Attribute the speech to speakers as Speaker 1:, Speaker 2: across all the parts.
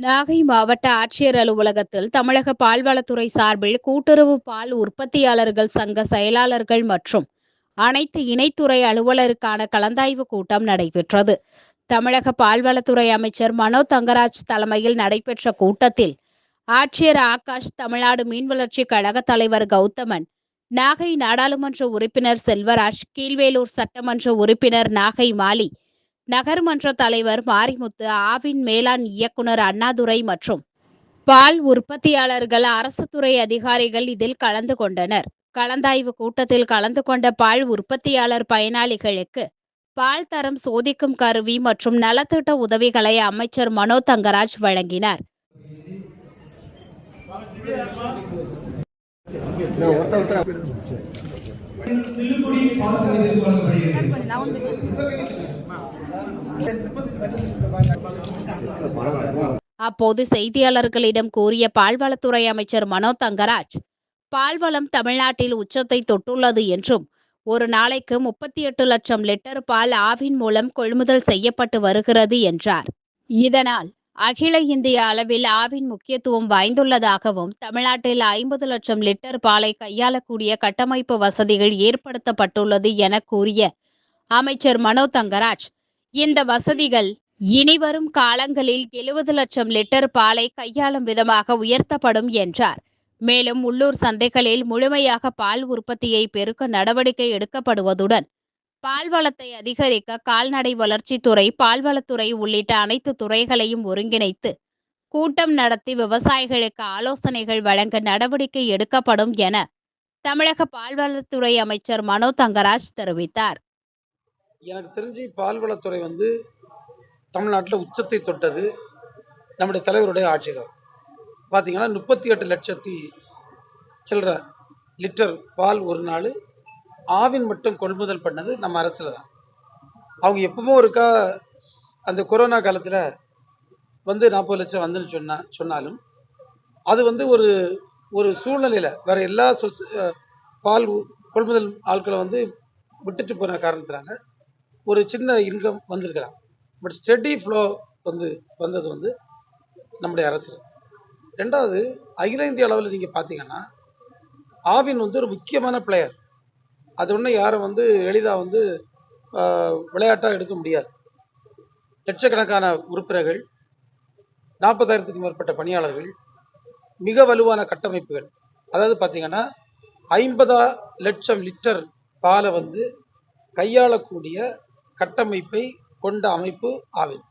Speaker 1: நாகை மாவட்ட ஆட்சியர் அலுவலகத்தில் தமிழக பால்வளத்துறை சார்பில் கூட்டுறவு பால் உற்பத்தியாளர்கள் சங்க செயலாளர்கள் மற்றும் அனைத்து இணைத்துறை அலுவலருக்கான கலந்தாய்வு கூட்டம் நடைபெற்றது. தமிழக பால்வளத்துறை அமைச்சர் மனோ தங்கராஜ் தலைமையில் நடைபெற்ற கூட்டத்தில் ஆட்சியர் ஆகாஷ், தமிழ்நாடு மீன்வளர்ச்சி கழக தலைவர் கௌதமன், நாகை நாடாளுமன்ற உறுப்பினர் செல்வராஜ், கீழ்வேலூர் சட்டமன்ற உறுப்பினர் நாகை மாலி, நகர்மன்ற தலைவர் மாரிமுத்து, ஆவின் மேலாண் இயக்குனர் அண்ணாதுரை மற்றும் பால் உற்பத்தியாளர்கள், அரசு துறை அதிகாரிகள் இதில் கலந்து கொண்டனர். கலந்தாய்வு கூட்டத்தில் கலந்து கொண்ட பால் உற்பத்தியாளர் பயனாளிகளுக்கு பால் தரம் சோதிக்கும் கருவி மற்றும் நலத்திட்ட உதவிகளை அமைச்சர் மனோ தங்கராஜ் வழங்கினார். அப்போது செய்தியாளர்களிடம் கூறிய பால்வளத்துறை அமைச்சர் மனோ தங்கராஜ், பால்வளம் தமிழ்நாட்டில் உச்சத்தை தொட்டுள்ளது என்றும், ஒரு நாளைக்கு 38 லட்சம் லிட்டர் பால் ஆவின் மூலம் கொள்முதல் செய்யப்பட்டு வருகிறது என்றார். இதனால் அகில இந்திய அளவில் ஆவின் முக்கியத்துவம் வாய்ந்துள்ளதாகவும், தமிழ்நாட்டில் 50 லட்சம் லிட்டர் பாலை கையாளக்கூடிய கட்டமைப்பு வசதிகள் ஏற்படுத்தப்பட்டுள்ளது என கூறிய அமைச்சர் மனோ தங்கராஜ், இந்த வசதிகள் இனிவரும் காலங்களில் 70 லட்சம் லிட்டர் பாலை கையாளும் விதமாக உயர்த்தப்படும் என்றார். மேலும் உள்ளூர் சந்தைகளில் முழுமையாக பால் உற்பத்தியை பெருக்க நடவடிக்கை எடுக்கப்படுவதுடன், பால்வளத்தை அதிகரிக்க கால்நடை வளர்ச்சித்துறை, பால்வளத்துறை உள்ளிட்ட அனைத்து துறைகளையும் ஒருங்கிணைத்து கூட்டம் நடத்தி விவசாயிகளுக்கு ஆலோசனைகள் வழங்க நடவடிக்கை எடுக்கப்படும் என தமிழக பால்வளத்துறை அமைச்சர் மனோ தங்கராஜ் தெரிவித்தார்.
Speaker 2: எனக்கு தெரிஞ்சு பால்வளத்துறை தமிழ்நாட்டில் உச்சத்தை தொட்டது நம்முடைய தலைவருடைய ஆட்சியில். பார்த்தீங்கன்னா 38 லட்சத்தி சில்லற லிட்டர் பால் ஒரு நாள் ஆவின் மட்டும் கொள்முதல் பண்ணது நம்ம அரசில் தான். அவங்க எப்பவும் இருக்கா அந்த கொரோனா காலத்தில் 40 லட்சம் வந்துன்னு சொன்னாலும் அது ஒரு ஒரு சூழ்நிலையில் வேற எல்லா பால் கொள்முதல் ஆட்களை விட்டுட்டு போன காரணத்தினால ஒரு சின்ன இன்கம் வந்திருக்கிறாங்க. பட் ஸ்டெடி ஃப்ளோ வந்தது நம்முடைய அரசு. ரெண்டாவது, அகில இந்திய அளவில் நீங்கள் பார்த்தீங்கன்னா ஆவின் ஒரு முக்கியமான பிளேயர். அது ஒன்றும் யாரும் எளிதாக விளையாட்டாக எடுக்க முடியாது. லட்சக்கணக்கான உறுப்பினர்கள், 40,000க்கும் மேற்பட்ட பணியாளர்கள், மிக வலுவான கட்டமைப்புகள். அதாவது பார்த்தீங்கன்னா 50 லட்சம் லிட்டர் பாலை கையாளக்கூடிய கட்டமைப்பை கொண்ட அமைப்பு ஆவின்.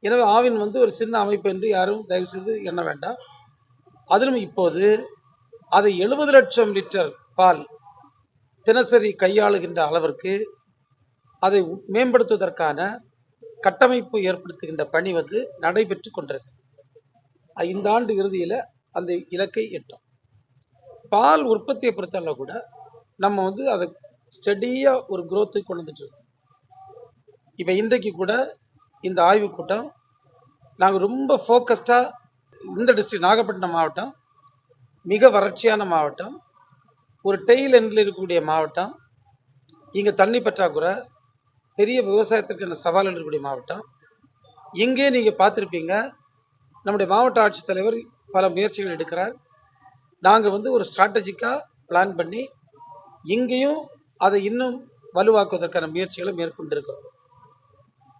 Speaker 2: எனவே ஆவின் ஒரு சின்ன அமைப்பு என்று யாரும் தயவு செய்து எண்ண வேண்டாம். அதிலும் இப்போது அதை 70 லட்சம் லிட்டர் பால் தினசரி கையாளுகின்ற அளவிற்கு அதை மேம்படுத்துவதற்கான கட்டமைப்பு ஏற்படுத்துகின்ற பணி நடைபெற்று கொண்டிருக்கு. இந்த ஆண்டு இறுதியில் அந்த இலக்கை எட்டும். பால் உற்பத்தியை பொறுத்தளவு கூட நம்ம அதை ஸ்டெடியாக ஒரு குரோத்தை கொண்டு வந்துட்டு இருக்கோம். இப்போ இன்றைக்கு கூட இந்த ஆய்வுக் கூட்டம் நாங்கள் ரொம்ப ஃபோக்கஸ்டாக இந்த டிஸ்ட்ரிக்ட் நாகப்பட்டினம் மாவட்டம் மிக வறட்சியான மாவட்டம், ஒரு டெய்ல் எண்டில் இருக்கக்கூடிய மாவட்டம், இங்கே தண்ணி பற்றாக்குறை, பெரிய விவசாயத்திற்கான சவால் இருக்கக்கூடிய மாவட்டம். இங்கே நீங்கள் பார்த்துருப்பீங்க, நம்முடைய மாவட்ட ஆட்சித்தலைவர் பல முயற்சிகள் எடுக்கிறார். நாங்கள் ஒரு ஸ்ட்ராட்டஜிக்காக பிளான் பண்ணி இங்கேயும் அதை இன்னும் வலுவாக்குவதற்கான முயற்சிகளை மேற்கொண்டிருக்கிறோம்.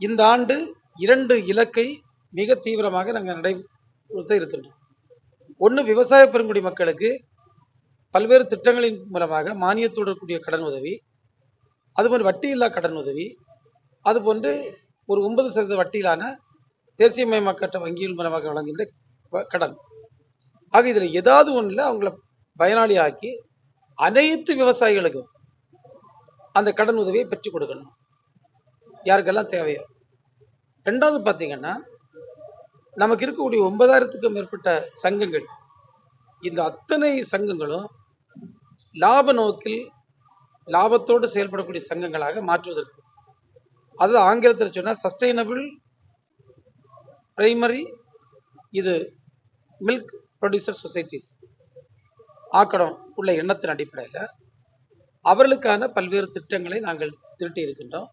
Speaker 2: இந்த ஆண்டு 2 இலக்கை மிக தீவிரமாக நாங்கள் நடைபெறுத்த இருக்கின்றோம். ஒன்று, விவசாய பெருங்குடி மக்களுக்கு பல்வேறு திட்டங்களின் மூலமாக மானியத்தோடு கூடிய கடன் உதவி, அதுபோன்று வட்டியில்லா கடன் உதவி, அதுபோன்று ஒரு 9% வட்டியிலான தேசியமயமாக்கப்பட்ட வங்கிகள் மூலமாக வழங்குகின்ற கடன். ஆக இதில் ஏதாவது ஒன்றில் அவங்கள பயனாளி ஆக்கி அனைத்து விவசாயிகளுக்கும் அந்த கடன் உதவியை பெற்றுக் கொடுக்கணும், யாருக்கெல்லாம் தேவையோ. ரெண்டாவது பார்த்தீங்கன்னா, நமக்கு இருக்கக்கூடிய 9,000க்கும் மேற்பட்ட சங்கங்கள், இந்த அத்தனை சங்கங்களும் லாப நோக்கில் லாபத்தோடு செயல்படக்கூடிய சங்கங்களாக மாற்றுவதற்கு, அது ஆங்கிலத்தில் சொன்னால் sustainable primary milk producer societies ஆக்கடம் உள்ள எண்ணத்தின் அடிப்படையில் அவர்களுக்கான பல்வேறு திட்டங்களை நாங்கள் திரட்டி இருக்கின்றோம்.